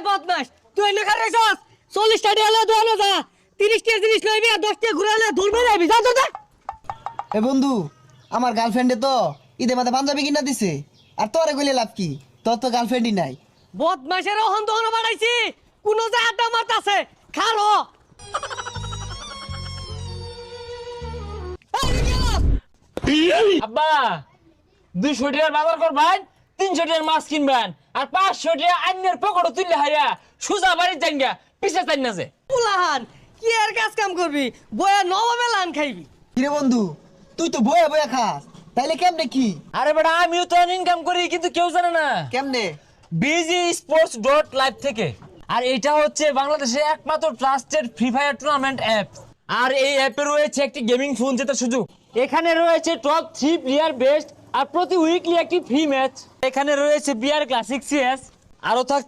বদমাস তুই এনে খারে যাস 40 টাকা এলো দোনো যা 30 টাকা জিনিস লইবি আর 10 টাকা ঘুরালে ধরবে যাবি যা তো যা এ বন্ধু আমার গার্লফ্রেন্ডে তো ঈদে মাঝে পাঞ্জাবি কিনা দিছে আর তোরে কইলে লাভ কি তোর তো গার্লফ্রেন্ডই নাই বদমাসের ওহন দোনো বাড়াইছি কোন যা আড্ডা মারতাছে খালো আব্বা 200 টাকার বাজার করবেন 300 টাকার মাছ কিনবেন আর 500 টাকা আইনের পকেটে তুললে হাইয়া সুজা বাড়ির জাঙ্গা পিছে চাই না যে পুলাহান কি আর কাজ কাম করবি বয়া নবমেলান খাইবি কিরে বন্ধু তুই তো বয়া বয়া খাস তাইলে কেমনে কি আরে বেটা আমিও তো ইনকাম করি কিন্তু কেউ জানে না কেমনে BGsports.live থেকে আর এটা হচ্ছে বাংলাদেশের একমাত্র trusted free fire tournament app আর এই অ্যাপে রয়েছে একটি গেমিং ফোন জেতার সুযোগ এখানে রয়েছে টপ 3 প্লেয়ার বেস্ট আর প্রতি উইকলি একটি ফ্রি ম্যাচ এখানে রয়েছে বিআর ক্লাসিক সিএস আরো থাকছে